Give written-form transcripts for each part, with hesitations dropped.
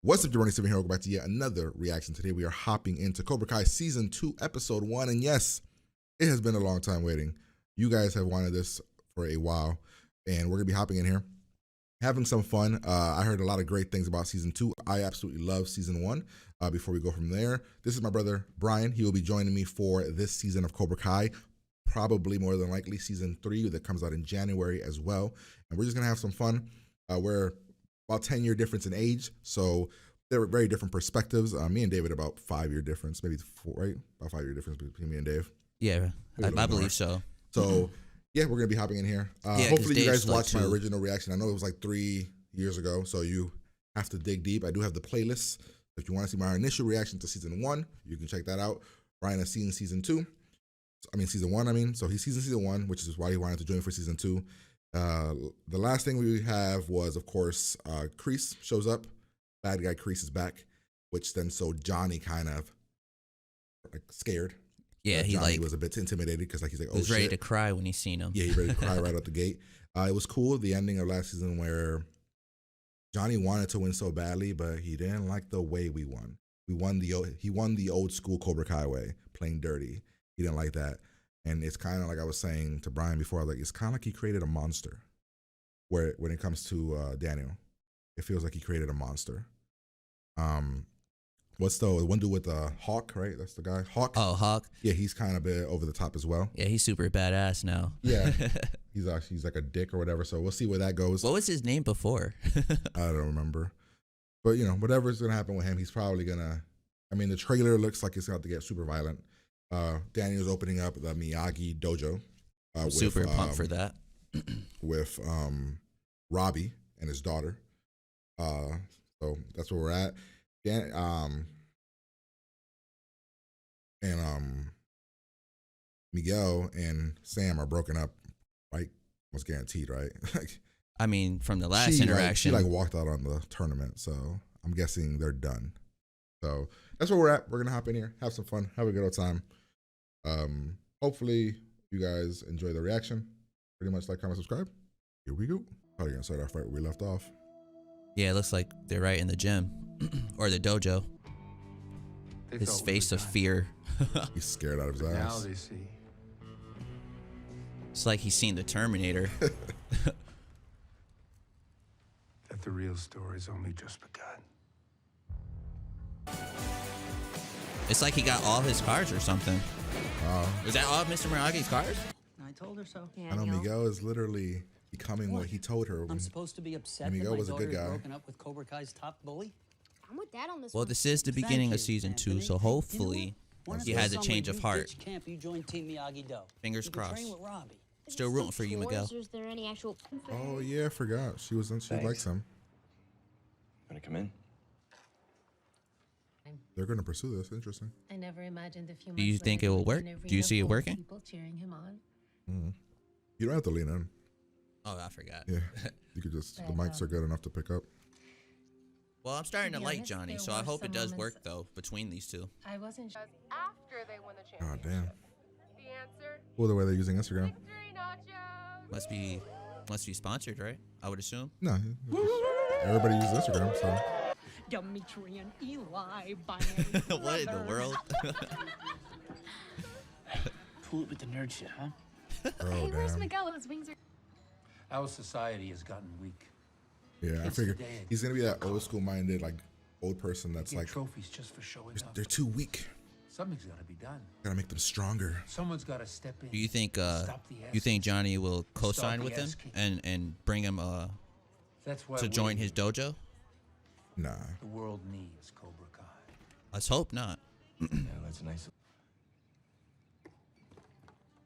What's up, Jabroni Steven here? Welcome back to yet another reaction. Today we are hopping into Cobra Kai Season 2, Episode 1. And yes, it has been a long time waiting. You guys have wanted this for a while. And we're going to be hopping in here, having some fun. I heard a lot of great things about Season 2. I absolutely love Season 1. Before we go from there, this is my brother, Brian. He will be joining me for this season of Cobra Kai. Probably more than likely Season 3 that comes out in January as well. And we're just going to have some fun. We're about 10-year difference in age, so they're very different perspectives. Me and David about 5-year difference, maybe 4, right? About 5-year difference between me and Dave. Yeah, I believe so. So yeah, we're gonna be hopping in here. Hopefully you guys watched my original reaction. I know it was like 3 years ago, so you have to dig deep. I do have the playlist. If you want to see my initial reaction to Season 1, you can check that out. Brian has seen Season 1. So he's seen Season 1, which is why he wanted to join for Season 2. The last thing we have was, of course, Kreese shows up. Bad guy Kreese is back, which then so Johnny kind of like scared. Yeah, Johnny was a bit intimidated because he's like, oh, was ready to cry when he seen him. Yeah, he ready to cry right out the gate. It was cool, the ending of last season where Johnny wanted to win so badly, but he didn't like the way we won. He won the old school Cobra Kai way, playing dirty. He didn't like that. And it's kind of like I was saying to Brian before, like it's kind of like he created a monster. When it comes to Daniel, it feels like he created a monster. What's the one dude with the Hawk, right? That's the guy, Hawk. Oh, Hawk. Yeah, he's kind of a bit over the top as well. Yeah, he's super badass now. Yeah, he's like a dick or whatever. So we'll see where that goes. What was his name before? I don't remember, but you know, whatever's gonna happen with him, he's probably gonna. I mean, the trailer looks like it's about to get super violent. Daniel's opening up the Miyagi dojo. Super pumped for that. With Robbie and his daughter. So that's where we're at. Miguel and Sam are broken up, right? Was guaranteed, right? I mean, from the last interaction, she walked out on the tournament, so I'm guessing they're done. So that's where we're at. We're gonna hop in here, have some fun, have a good old time. Hopefully you guys enjoy the reaction. Pretty much like, comment, subscribe. Here we go. Probably gonna start off right where we left off. Yeah, it looks like they're right in the gym or the dojo. His face of fear. He's scared out of his ass. Now they see. It's like he's seen the Terminator. That the real story's only just begun. It's like he got all his cars or something. Was that all of Mr. Miyagi's cars? I told her so. I know Miguel is literally becoming what he told her. I'm supposed to be upset Miguel that my was a good daughter's guy. broken up with Cobra Kai's top bully. I'm with Dad on this. Well, this is the beginning of Season 2, so hopefully he has a change of heart. Camp, you joined Team Miyagi-Do. Fingers You can crossed. train with Robbie. Still rooting for you, Miguel. Is there any actual? Oh yeah, I forgot. She likes him. Wanna come in? They're gonna pursue this. Interesting. I never imagined a few. Do you think it will work? Do you see it working? People cheering him on. You don't have to lean in. Oh, I forgot. Yeah, you could just. The mics are good enough to pick up. Well, I'm starting to be like honest, Johnny, there so I were hope it some does moments- work though between these two. I wasn't sure. After they win the God championship. damn. The answer? Cool the way they're using Instagram. Victory nachos. Must be sponsored, right? I would assume. No, everybody uses Instagram, so. Dimitri and Eli binary. What in the world? Pull it with the nerd shit, huh? Oh Hey, where's damn. Miguel? His wings are. Our society has gotten weak. Yeah, I It's figured dead. he's gonna be that old school minded, like old person that's Get like trophies just for showing up. they're too weak. Something's got to be done. Gotta make them stronger. Someone's got to step in. Do you think Stop the you think ass Johnny will Stop co-sign the with him ass kicking. and bring him That's why to join his dojo? Nah. The world needs Cobra Kai. Let's hope not. Yeah, that's nice.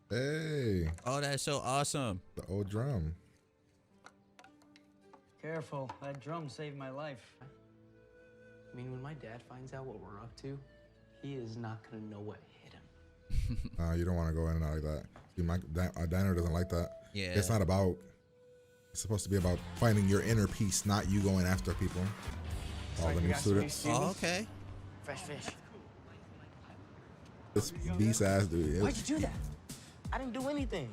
Hey, Oh, that's so awesome. the old drum. Careful, that drum saved my life. I mean, when my dad finds out what we're up to, he is not gonna know what hit him. You don't want to go in and out like that. See, Diner doesn't like that. Yeah. It's not about. It's supposed to be about finding your inner peace, not you going after people. All the new students. Oh, okay. Fresh fish. This beast ass dude. Why'd you do that? I didn't do anything.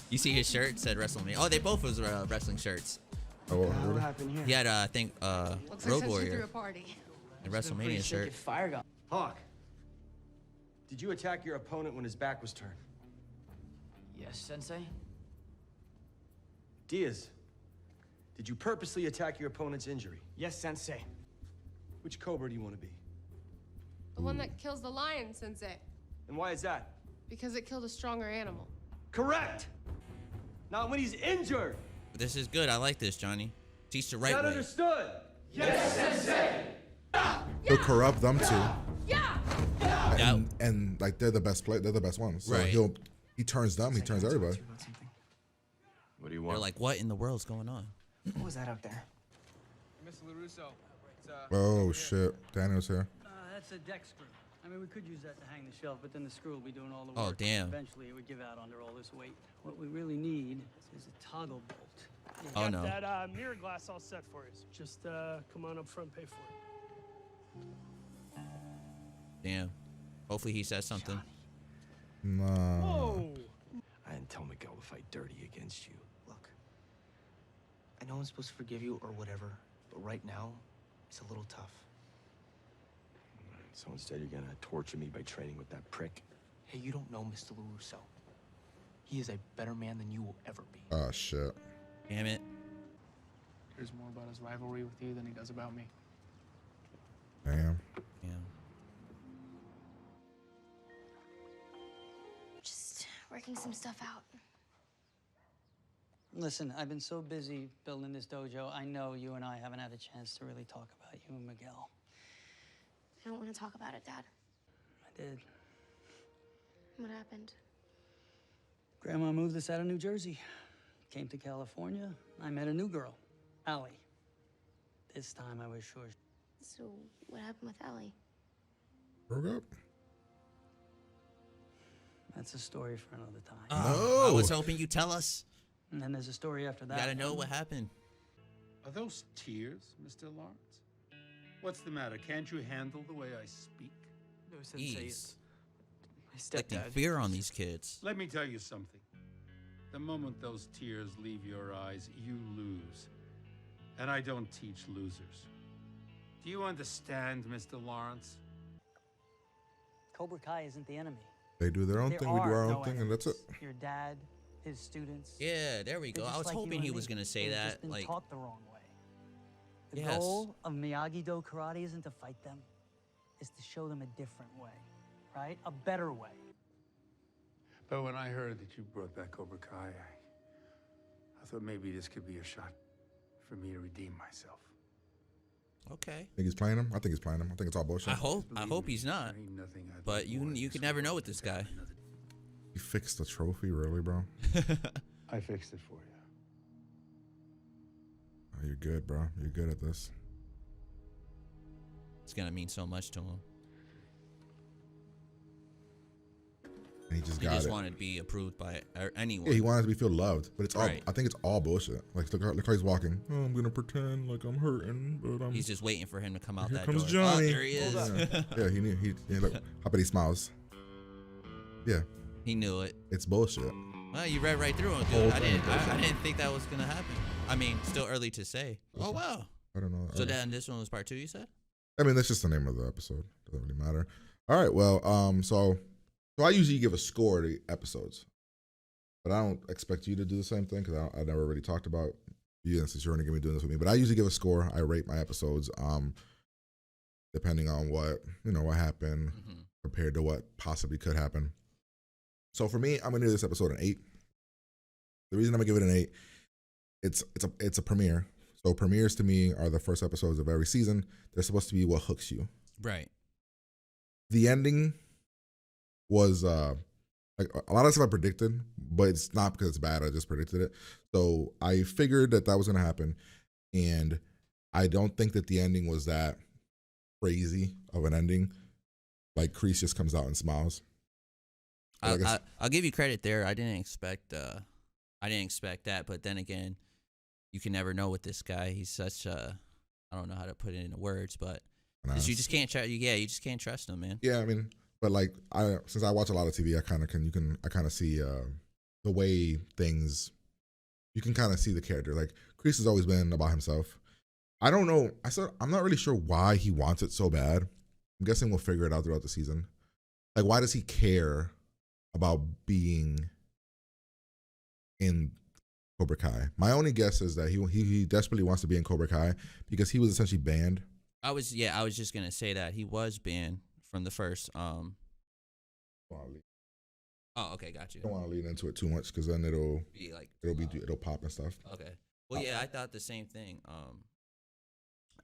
You see his shirt said WrestleMania. Oh, they both was wrestling shirts. Oh, What the hell really? happened here? He had, I think, Looks Road like since you threw Warrior a party. and Must've been pretty WrestleMania sick shirt. at Fire gun. Hawk, did you attack your opponent when his back was turned? Yes, Sensei. Diaz, did you purposely attack your opponent's injury? Yes, Sensei. Which Cobra do you want to be? The one that kills the lion, Sensei. And why is that? Because it killed a stronger animal. Correct! Not when he's injured! This is good. I like this, Johnny. Teach the Is right that way. understood? He'll corrupt them too. Yeah! Yeah. And like they're the best they're the best ones. So Right. he turns them, he turns everybody. What do you They're want? like, what in the world's going on? What was that out there? Mr. LaRusso, it's, Oh shit. Daniel's here. That's a deck screw. I mean, we could use that to hang the shelf, but then the screw will be doing all the Oh, work. damn. Eventually, it would give out under all this weight. What we really need is a toggle bolt. Oh, no. that mirror glass all set for you. Just come on up front, pay for it. Damn. Hopefully he says something. Nah. Whoa! I didn't tell Miguel to fight dirty against you. Look, I know I'm supposed to forgive you or whatever, but right now, it's a little tough. So instead, you're gonna torture me by training with that prick? Hey, you don't know Mr. LaRusso. He is a better man than you will ever be. Oh shit. Damn it. Here's more about his rivalry with you than he does about me. Damn. Damn. Just working some stuff out. Listen, I've been so busy building this dojo, I know you and I haven't had a chance to really talk about you and Miguel. I don't want to talk about it, Dad. I did. What happened? Grandma moved us out of New Jersey. Came to California. I met a new girl, Allie. This time I was sure. So, what happened with Ellie? Broke up? That's a story for another time. Oh, I No. was hoping you tell us. And then there's a story after You that. gotta know what happened. Are those tears, Mr. Lawrence? What's the matter? Can't you handle the way I speak? No, Sensei. Jeez. My Inflicting stepdad. fear on these kids. Let me tell you something. The moment those tears leave your eyes, you lose. And I don't teach losers. Do you understand, Mr. Lawrence? Cobra Kai isn't the enemy. They do their own There thing, we do our are own no thing, and that's it. enemies. Your dad, his students. Yeah, there we they're go. I just was like you hoping and he me. was gonna say They've that. just been Like, taught the wrong way. The Yes. goal of Miyagi-Do karate isn't to fight them, it's to show them a different way, right? A better way. But when I heard that you brought back Cobra Kai, I thought maybe this could be a shot for me to redeem myself. okay. Think he's playing him? I think he's playing him. I think it's all bullshit. I hope Believe me, he's not. there ain't nothing I'd But love more in you this can never world know with than this to have guy. another- You fixed the trophy, really, bro? I fixed it for you. Oh, you're good, bro. You're good at this. It's gonna mean so much to him. And he just He got just it. wanted to be approved by anyone. Yeah, he wanted to feel loved, but it's all. Right. I think it's all bullshit. Like look how he's walking. Oh, I'm gonna pretend like I'm hurting, but I'm. He's just waiting for him to come out Here that comes door. Johnny. Oh, there he is. Yeah, he look. How about he smiles? Yeah, He knew it. it's bullshit. Well, you read right through him, Whole dude. I thing, I didn't think that was gonna happen. I mean, still early to say. Oh wow. I don't know. So then this one was part 2, you said? I mean, that's just the name of the episode. Doesn't really matter. All right. Well, so I usually give a score to episodes, but I don't expect you to do the same thing because I never really talked about you, and since you're only gonna be doing this with me. But I usually give a score. I rate my episodes, depending on what happened compared to what possibly could happen. So for me, I'm gonna give this episode an 8. The reason I'm gonna give it an 8, it's a premiere. So premieres to me are the first episodes of every season. They're supposed to be what hooks you. Right. The ending was like a lot of stuff I predicted, but it's not because it's bad. I just predicted it. So I figured that was gonna happen, and I don't think that the ending was that crazy of an ending. Like Kreese just comes out and smiles. I'll give you credit there. I didn't expect that, but then again, you can never know with this guy. He's such a, I don't know how to put it into words, but you just can't trust. Yeah, you just can't trust him, man. Yeah, I mean, but like since I watch a lot of TV, I kind of see the way things you can kind of see the character. Like Kreese has always been about himself. I don't know. I'm not really sure why he wants it so bad. I'm guessing we'll figure it out throughout the season. Like, why does he care about being in Cobra Kai? My only guess is that he desperately wants to be in Cobra Kai because he was essentially banned. I was just gonna say that he was banned from the first. Oh, okay, got you. Don't want to lean into it too much because then it'll pop and stuff. Okay. Well, yeah, I thought the same thing.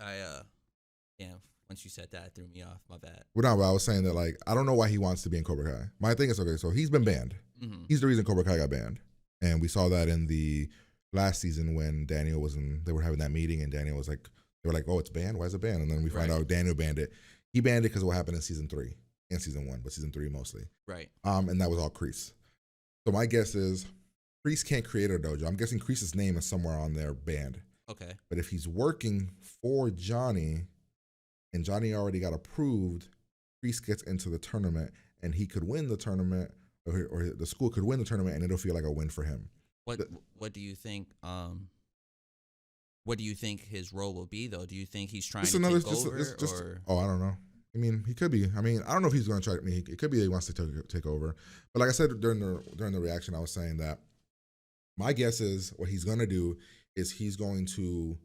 Damn. Once you said that, it threw me off. My bad. Well, no, I was saying that like I don't know why he wants to be in Cobra Kai. My thing is okay. So he's been banned. Mm-hmm. He's the reason Cobra Kai got banned, and we saw that in the last season when Daniel was in. They were having that meeting, and Daniel was like, they were like, "Oh, it's banned. Why is it banned?" And then we find out Daniel banned it. He banned it because of what happened in season 3 and season 1, but season 3 mostly. Right. And that was all Kreese. So my guess is Kreese can't create a dojo. I'm guessing Kreese's name is somewhere on their band. Okay. But if he's working for Johnny, and Johnny already got approved, Kreese gets into the tournament, and he could win the tournament, or the school could win the tournament, and it'll feel like a win for him. What do you think? What do you think his role will be, though? Do you think he's trying to take over, or? Oh, I don't know. I mean, he could be. I mean, I don't know if he's going to try. I mean, it could be that he wants to take over. But like I said during the reaction, I was saying that my guess is what he's going to do is he's going to.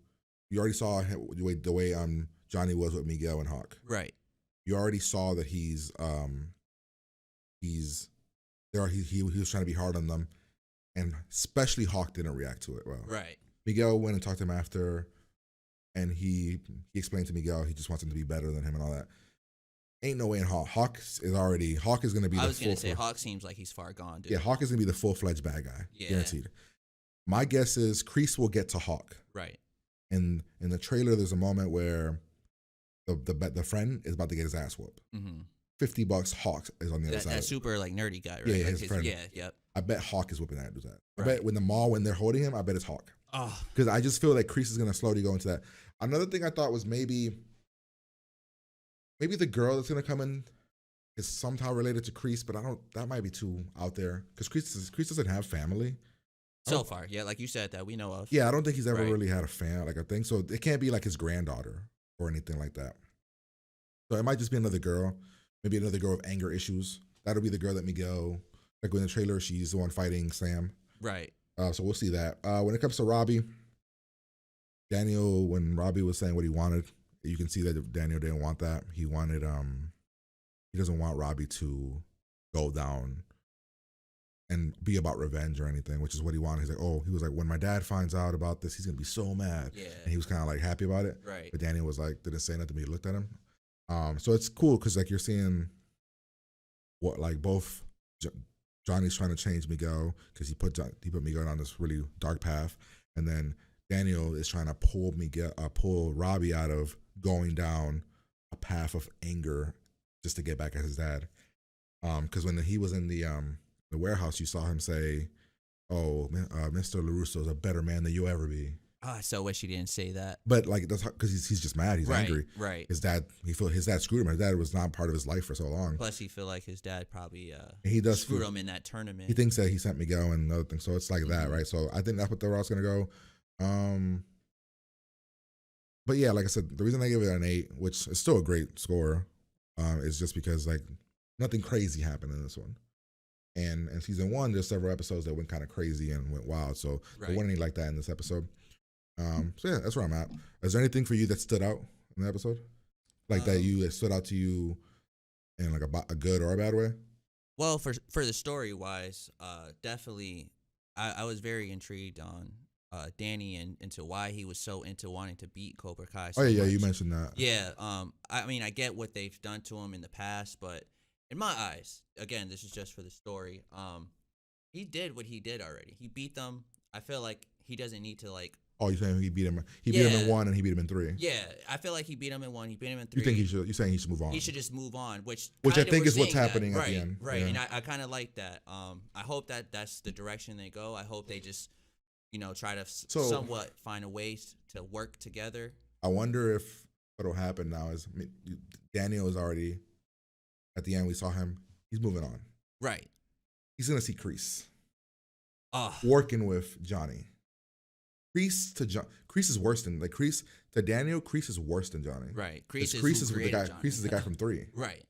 You already saw the way Johnny was with Miguel and Hawk. Right. You already saw that he was trying to be hard on them, and especially Hawk didn't react to it well. Right. Miguel went and talked to him after, and he explained to Miguel he just wants him to be better than him and all that. Ain't no way in Hawk. Hawk is going to be. I was going to say Hawk seems like he's far gone, dude. Yeah, Hawk is going to be the full-fledged bad guy, guaranteed. My guess is Kreese will get to Hawk. Right. And in the trailer, there's a moment where the friend is about to get his ass whooped. Mm-hmm. $50, Hawk is on the other side. That super like nerdy guy, right? Yeah, like his friend. Yeah, yep. I bet Hawk is whipping that dude's ass. I Right. bet when they're holding him, I bet it's Hawk. Oh. Because I just feel like Kreese is going to slowly go into that. Another thing I thought was maybe the girl that's going to come in is somehow related to Kreese, but that might be too out there. Because Kreese doesn't have family. So far, yeah, like you said that we know of. Yeah, I don't think he's ever really had a fan, like a thing. So it can't be like his granddaughter or anything like that. So it might just be another girl, maybe another girl with anger issues. That'll be the girl that Miguel, like in the trailer, she's the one fighting Sam. Right. So we'll see that. When it comes to Robbie, Daniel, when Robbie was saying what he wanted, you can see that Daniel didn't want that. He wanted, he doesn't want Robbie to go down and be about revenge or anything, which is what he wanted. He was like, when my dad finds out about this, he's gonna be so mad. Yeah. And he was kind of like happy about it. Right. But Daniel was like, didn't say nothing, but he looked at him. So it's cool because like you're seeing what like both Johnny's trying to change Miguel because he put Miguel on this really dark path, and then Daniel is trying to pull Robbie out of going down a path of anger just to get back at his dad. Because when he was in the warehouse, you saw him say, "Oh, Mr. LaRusso is a better man than you'll ever be." Oh, I so wish he didn't say that. But like that's because he's just mad. He's angry. Right. His dad screwed him. His dad was not part of his life for so long. Plus, he feel like his dad probably screwed him in that tournament. He thinks that he sent Miguel and other things. So it's like that, right? So I think that's what the route's gonna go. But yeah, like I said, the reason I give it an 8, which is still a great score, is just because like nothing crazy happened in this one. And in season 1, there's several episodes that went kind of crazy and went wild. So there wasn't anything like that in this episode. So yeah, that's where I'm at. Is there anything for you that stood out in the episode? Like that stood out to you in like a good or a bad way? Well, for the story wise, definitely, I was very intrigued on Danny and into why he was so into wanting to beat Cobra Kai. So yeah, much. you mentioned that. Yeah, I mean, I get what they've done to him in the past, but in my eyes, again, this is just for the story. He did what he did already. He beat them. I feel like he doesn't need to like. Oh, you're saying he beat him? He beat him in 1 and he beat him in 3. Yeah, I feel like he beat him in 1. He beat him in 3. You think you're saying he should move on? He should just move on, which I think is what's happening at the end. Right, yeah. and I kind of like that. I hope that that's the direction they go. I hope they just, try to somewhat find a way to work together. I wonder if what'll happen now is Daniel is already at the end. We saw him. He's moving on. Right. He's gonna see Kreese Oh. working with Johnny. Kreese is worse than like Kreese to Daniel. Kreese is worse than Johnny. Right. Kreese is the guy. Kreese is the guy from 3. Right.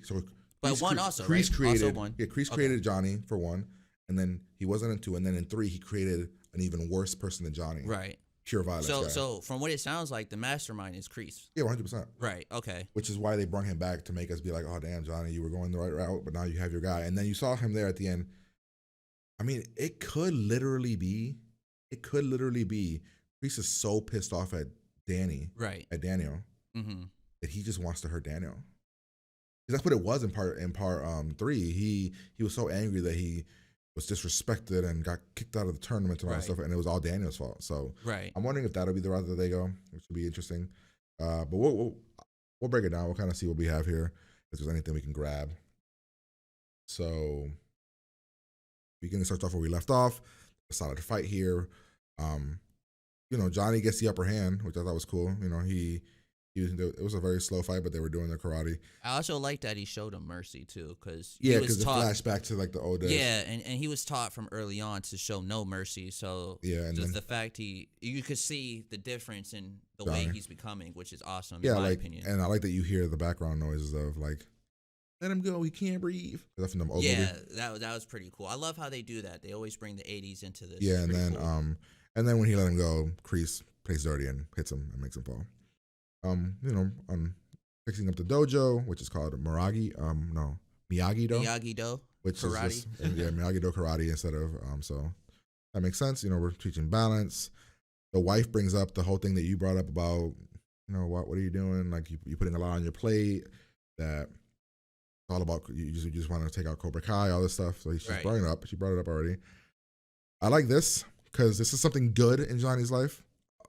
So But Kreese, 1 also, Kreese right? created, Also 1. Yeah, Kreese created Johnny for 1, and then he wasn't in 2, and then in 3 he created an even worse person than Johnny. Right. Pure violence. So from what it sounds like, the mastermind is Kreese. Yeah, 100%. Right. Okay. Which is why they brought him back to make us be like, oh damn, Johnny, you were going the right route, but now you have your guy, and then you saw him there at the end. I mean, it could literally be. Kreese is so pissed off at Danny. Right. At Daniel. Mm-hmm. That he just wants to hurt Daniel. That's what it was in part 3. He was so angry that he was disrespected and got kicked out of the tournament and all that stuff, and it was all Daniel's fault. So I'm wondering if that'll be the route that they go, which would be interesting. But we'll break it down. We'll kind of see what we have here, if there's anything we can grab. So beginning starts off where we left off. A solid fight here. Johnny gets the upper hand, which I thought was cool. It was a very slow fight, but they were doing their karate. I also like that he showed him mercy too, because it flashed back to like the old days. Yeah, and he was taught from early on to show no mercy. So and just the fact you could see the difference in the Johnny. way he's becoming, which is awesome. Yeah, in my opinion. And I like that you hear the background noises of like, let him go, he can't breathe. That's from the old movie. that was pretty cool. I love how they do that. They always bring the 80s into this. Yeah, and then cool. And then when he let him go, Kreese plays dirty and hits him and makes him fall. Fixing up the dojo, which is called Miyagi-Do. Miyagi-Do, which karate. Is just, Miyagi-Do karate instead of so that makes sense. We're teaching balance. The wife brings up the whole thing that you brought up about, what are you doing? Like you putting a lot on your plate. That it's all about you just want to take out Cobra Kai, all this stuff. So she's brought it up. She brought it up already. I like this because this is something good in Johnny's life.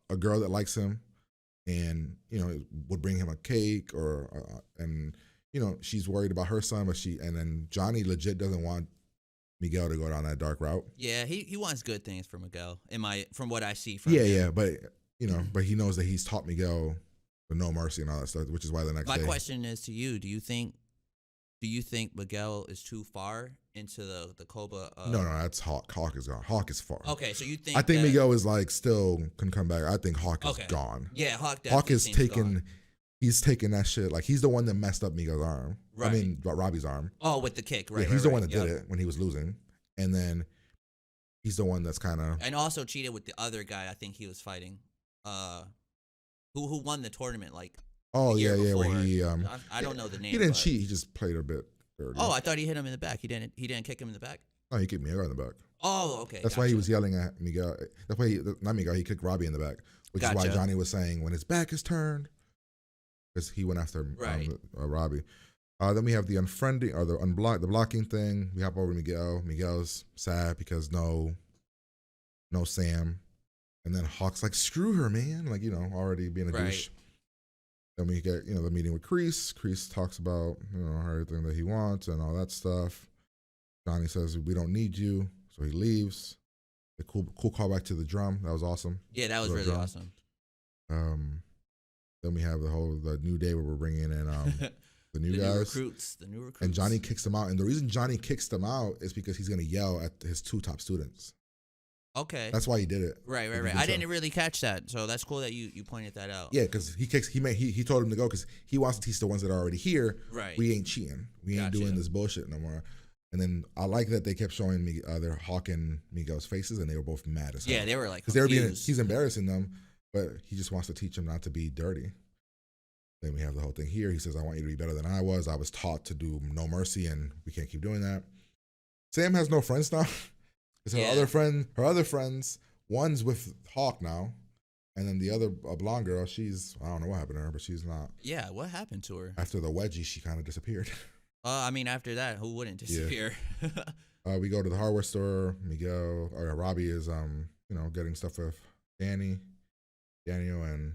A girl that likes him. And would bring him a cake and she's worried about her son, but and then Johnny legit doesn't want Miguel to go down that dark route. Yeah, he wants good things for Miguel. From what I see from him. But he knows that he's taught Miguel the no mercy and all that stuff, which is why the next day. My question is to you: Do you think Miguel is too far into the Cobra? No, that's Hawk. Hawk is gone. Hawk is far. Okay, so you think? I think Miguel is still can come back. I think Hawk is gone. Yeah, Hawk is taken. Gone. He's taken that shit. Like he's the one that messed up Miguel's arm. Right. I mean Robbie's arm. Oh, with the kick, right? Yeah, he's the one that did it when he was losing, and then he's the one that's kind of and also cheated with the other guy. I think he was fighting. Who won the tournament? Oh yeah, before. Where he I don't know the name. He didn't cheat. He just played a bit dirty. Oh, I thought he hit him in the back. He didn't kick him in the back. Oh, he kicked Miguel in the back. Oh, okay. That's why he was yelling at Miguel. That's why not Miguel. He kicked Robbie in the back, which is why Johnny was saying when his back is turned, because he went after Robbie. Then we have the unfriending or the blocking thing. We hop over to Miguel. Miguel's sad because no Sam, and then Hawk's like, screw her, man. Already being a douche. Then we get, the meeting with Kreese. Kreese talks about, everything that he wants and all that stuff. Johnny says, we don't need you. So he leaves. The cool callback to the drum. That was awesome. Yeah, that was really awesome. Then we have the new day where we're bringing in the new guys. The new recruits. And Johnny kicks them out. And the reason Johnny kicks them out is because he's going to yell at his 2 top students. Okay. That's why he did it. Right. I didn't really catch that, so that's cool that you pointed that out. Yeah, because he told him to go because he wants to teach the ones that are already here. Right. We ain't cheating. We ain't doing this bullshit no more. And then I like that they kept showing me their Hawk and Miguel's faces, and they were both mad as hell. Yeah, they were like confused. He's embarrassing them, but he just wants to teach them not to be dirty. Then we have the whole thing here. He says, I want you to be better than I was. I was taught to do no mercy, and we can't keep doing that. Sam has no friends now. Her other friends, one's with Hawk now, and then the other blonde girl, I don't know what happened to her, but she's not. Yeah, what happened to her? After the wedgie, she kind of disappeared. After that, who wouldn't disappear? Yeah. We go to the hardware store. Robbie is, getting stuff with Daniel, and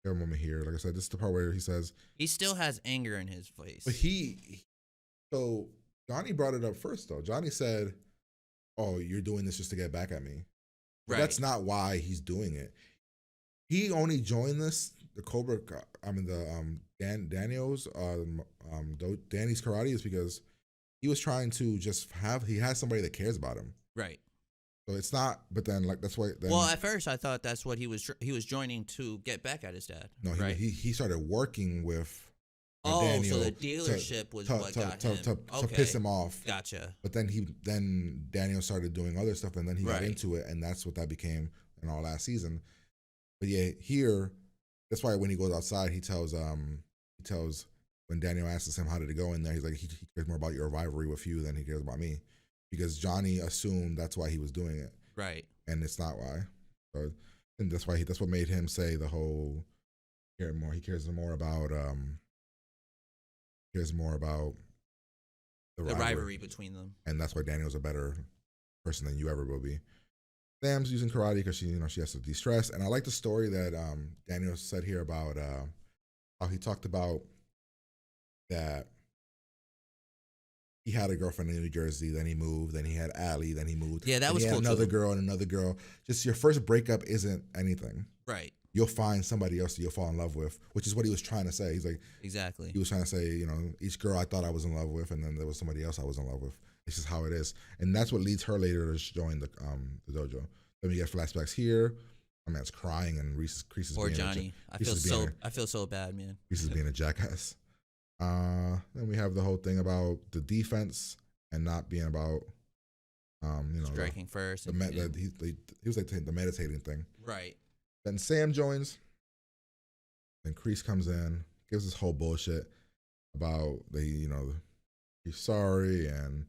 a moment here. Like I said, this is the part where he says he still has anger in his face. But so Johnny brought it up first, though. Johnny said, "Oh, you're doing this just to get back at me." But that's not why he's doing it. He only joined the Cobra. Daniel's Danny's karate is because he was trying to he has somebody that cares about him. Right. So it's not. But then like that's why. Then, well, at first I thought that's what he was joining to get back at his dad. No, right? he started working with. Oh, Daniel so the dealership was what got him to piss him off. Gotcha. But then Daniel started doing other stuff, and then he got into it, and that's what that became in all last season. But yeah, here, that's why when he goes outside, he tells when Daniel asks him how did it go in there, he's like he cares more about your rivalry with you than he cares about me, because Johnny assumed that's why he was doing it, right? And it's not why. So, and that's what made him say the whole He cares more about the rivalry between them, and that's why Daniel's a better person than you ever will be. Sam's using karate because she has to de-stress, and I like the story that Daniel said here about how he talked about that he had a girlfriend in New Jersey, then he moved, then he had Allie, then he moved. Yeah, that was cool. Another too. girl and another girl. Just your first breakup isn't anything, right? You'll find somebody else that you'll fall in love with, which is what he was trying to say. He's like, exactly. He was trying to say, each girl I thought I was in love with, and then there was somebody else I was in love with. It's just how it is, and that's what leads her later to join the dojo. Then we get flashbacks here. My man's crying, and Kreese is poor being Johnny. I feel so bad, man. Kreese is being a jackass. Then we have the whole thing about the defense and not being about, striking first. He was like the meditating thing, right? Then Sam joins. Then Kreese comes in, gives this whole bullshit about he's sorry, and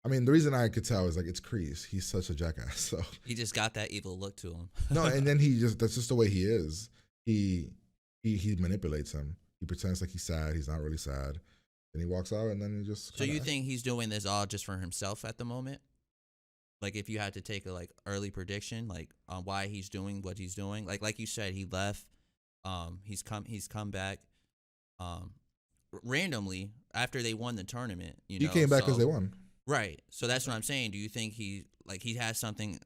I mean the reason I could tell is like it's Kreese. He's such a jackass. So he just got that evil look to him. No, and then that's just the way he is. He manipulates him. He pretends like he's sad. He's not really sad. Then he walks out, and then he just. So you think he's doing this all just for himself at the moment? Like if you had to take a early prediction, on why he's doing what he's doing, like you said, he left. He's come back. Randomly after they won the tournament. He came back because they won. Right. So that's what I'm saying. Do you think he has something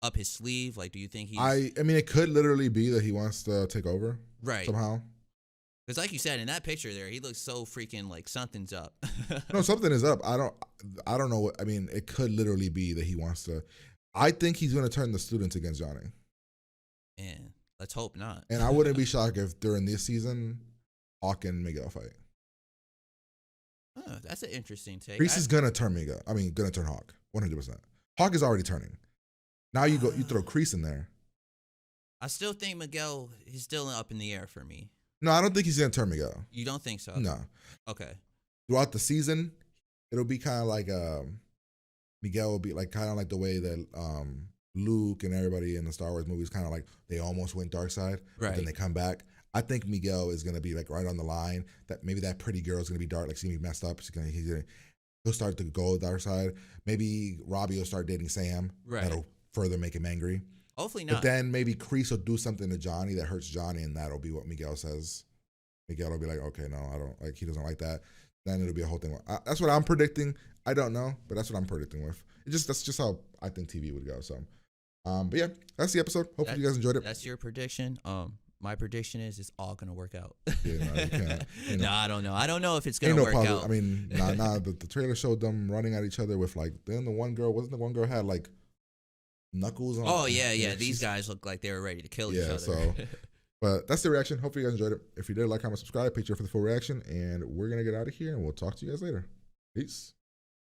up his sleeve? Do you think he's? I mean, it could literally be that he wants to take over. Right. Somehow. Because like you said, in that picture there, he looks so freaking like something's up. No, something is up. I don't know what, I mean, it could literally be that he wants to. I think he's going to turn the students against Johnny. Man, let's hope not. And I wouldn't be shocked if during this season, Hawk and Miguel fight. Oh, that's an interesting take. Kreese is going to turn Miguel. I mean, going to turn Hawk. 100%. Hawk is already turning. Now you throw Kreese in there. I still think Miguel, he's still up in the air for me. No, I don't think he's going to turn Miguel. You don't think so? No. Okay. Throughout the season, it'll be kind of like Miguel will be kind of like the way that Luke and everybody in the Star Wars movies kind of they almost went dark side, right? But then they come back. I think Miguel is going to be right on the line. That maybe that pretty girl is going to be dark, she's going to be messed up. He'll start to go dark side. Maybe Robbie will start dating Sam. Right. That'll further make him angry. Hopefully not. But then maybe Kreese will do something to Johnny that hurts Johnny, and that'll be what Miguel says. Miguel will be like, okay, no, I don't he doesn't like that. Then it'll be a whole thing. That's what I'm predicting. I don't know, but that's what I'm predicting with. That's just how I think TV would go. So, but yeah, that's the episode. Hopefully you guys enjoyed it. That's your prediction. My prediction is it's all gonna work out. Yeah, no, you can't. No, I don't know. I don't know if it's gonna work out. I mean, the trailer showed them running at each other with then the one girl had knuckles on. Oh yeah. These guys look like they were ready to kill each other. So, but that's the reaction. Hopefully you guys enjoyed it. If you did, like, comment, subscribe, picture for the full reaction, and we're gonna get out of here, and we'll talk to you guys later. Peace.